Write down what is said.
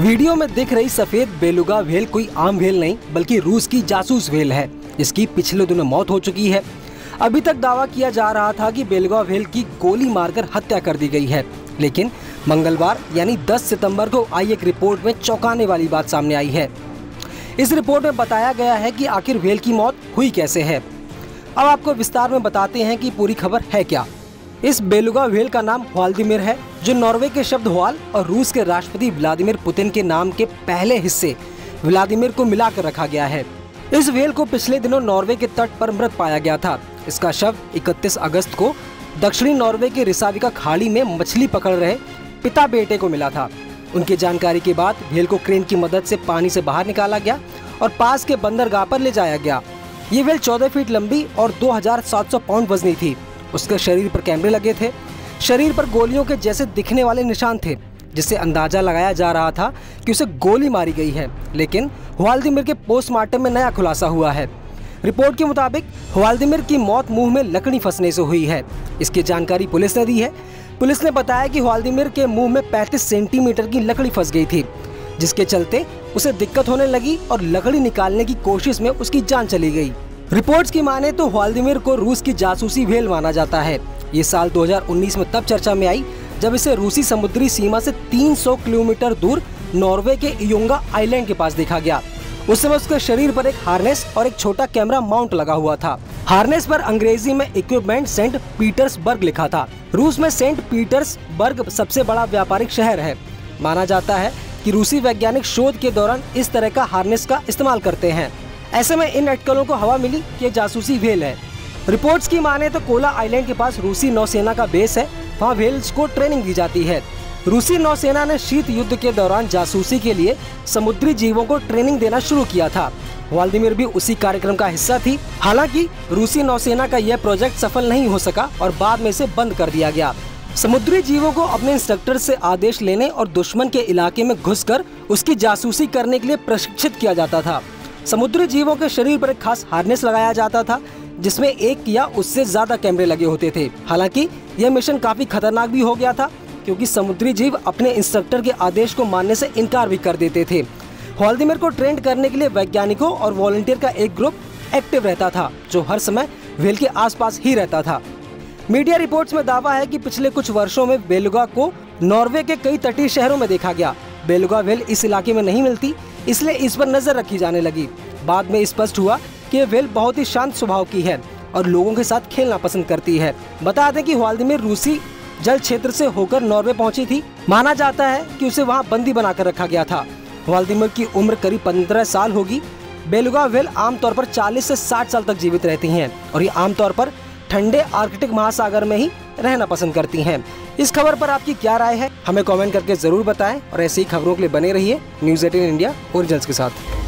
Video में दिख रही सफेद बेलुगा व्हेल कोई आम व्हेल नहीं बल्कि रूस की जासूस व्हेल है, जिसकी पिछले दिनों मौत हो चुकी है। अभी तक दावा किया जा रहा था कि बेलुगा व्हेल की गोली मारकर हत्या कर दी गई है, लेकिन मंगलवार यानी 10 सितंबर को आई एक रिपोर्ट में चौंकाने वाली बात सामने आई है। इस रिपोर्ट में बताया गया है कि आखिर व्हेल की मौत हुई कैसे है। अब आपको विस्तार में बताते हैं कि पूरी खबर है क्या। इस बेलुगा व्हेल का नाम व्लादिमीर है, जो नॉर्वे के शब्द व्हाल और रूस के राष्ट्रपति व्लादिमीर पुतिन के नाम के पहले हिस्से व्लादिमीर को मिलाकर रखा गया है। इस व्हेल को पिछले दिनों नॉर्वे के तट पर मृत पाया गया था। इसका शव 31 अगस्त को दक्षिणी नॉर्वे के रिसाविका खाड़ी में मछली पकड़ रहे पिता बेटे को मिला था। उनकी जानकारी के बाद व्हेल को क्रेन की मदद से पानी से बाहर निकाला गया और पास के बंदरगाह पर ले जाया गया। ये व्हेल 14 फीट लंबी और 2700 पाउंड वजनी थी। उसके शरीर पर कैमरे लगे थे। शरीर पर गोलियों के जैसे दिखने वाले निशान थे, जिससे अंदाजा लगाया जा रहा था कि उसे गोली मारी गई है। लेकिन व्लादिमीर के पोस्टमार्टम में नया खुलासा हुआ है। रिपोर्ट के मुताबिक व्लादिमीर की मौत मुंह में लकड़ी फंसने से हुई है। इसकी जानकारी पुलिस ने दी है। पुलिस ने बताया कि व्लादिमीर के मुंह में 35 सेंटीमीटर की लकड़ी फंस गई थी, जिसके चलते उसे दिक्कत होने लगी और लकड़ी निकालने की कोशिश में उसकी जान चली गई। रिपोर्ट्स की माने तो व्लादिमीर को रूस की जासूसी व्हेल माना जाता है। ये साल 2019 में तब चर्चा में आई जब इसे रूसी समुद्री सीमा से 300 किलोमीटर दूर नॉर्वे के इयोंगा आइलैंड के पास देखा गया। उस समय उसके शरीर पर एक हार्नेस और एक छोटा कैमरा माउंट लगा हुआ था। हार्नेस पर अंग्रेजी में इक्विपमेंट सेंट पीटर्सबर्ग लिखा था। रूस में सेंट पीटर्सबर्ग सबसे बड़ा व्यापारिक शहर है। माना जाता है कि रूसी वैज्ञानिक शोध के दौरान इस तरह का हार्नेस का इस्तेमाल करते हैं। ऐसे में इन अटकलों को हवा मिली कि जासूसी व्हेल है। रिपोर्ट्स की माने तो कोला आइलैंड के पास रूसी नौसेना का बेस है। वहाँ व्हेल्स को ट्रेनिंग दी जाती है। रूसी नौसेना ने शीत युद्ध के दौरान जासूसी के लिए समुद्री जीवों को ट्रेनिंग देना शुरू किया था। व्लादिमीर भी उसी कार्यक्रम का हिस्सा थी। हालांकि रूसी नौसेना का यह प्रोजेक्ट सफल नहीं हो सका और बाद में इसे बंद कर दिया गया। समुद्री जीवों को अपने इंस्ट्रक्टर से आदेश लेने और दुश्मन के इलाके में घुसकर उसकी जासूसी करने के लिए प्रशिक्षित किया जाता था। समुद्री जीवों के शरीर पर एक खास हार्नेस लगाया जाता था, जिसमें एक या उससे ज्यादा कैमरे लगे होते थे। हालांकि यह मिशन काफी खतरनाक भी हो गया था, क्योंकि समुद्री जीव अपने इंस्ट्रक्टर के आदेश को मानने से इनकार भी कर देते थे। व्लादिमीर को ट्रेन करने के लिए वैज्ञानिकों और वॉलंटियर का एक ग्रुप एक्टिव रहता था, जो हर समय व्हेल के आसपास ही रहता था। मीडिया रिपोर्ट्स में दावा है कि पिछले कुछ वर्षों में बेलुगा को नॉर्वे के कई तटीय शहरों में देखा गया। बेलुगा व्हेल इस इलाके में नहीं मिलती, इसलिए इस पर नजर रखी जाने लगी। बाद में स्पष्ट हुआ कि ये व्हेल बहुत ही शांत स्वभाव की है और लोगों के साथ खेलना पसंद करती है। बता दें कि व्लादिमीर रूसी जल क्षेत्र से होकर नॉर्वे पहुंची थी। माना जाता है कि उसे वहां बंदी बनाकर रखा गया था। व्लादिमीर की उम्र करीब 15 साल होगी। बेलुगा व्हेल आमतौर पर 40 से 60 साल तक जीवित रहती हैं और ये आमतौर पर ठंडे आर्कटिक महासागर में ही रहना पसंद करती हैं। इस खबर पर आपकी क्या राय है, हमें कमेंट करके जरूर बताएं और ऐसी ही खबरों के लिए बने रहिए न्यूज़ 18 इंडिया ओरिजिनल्स के साथ।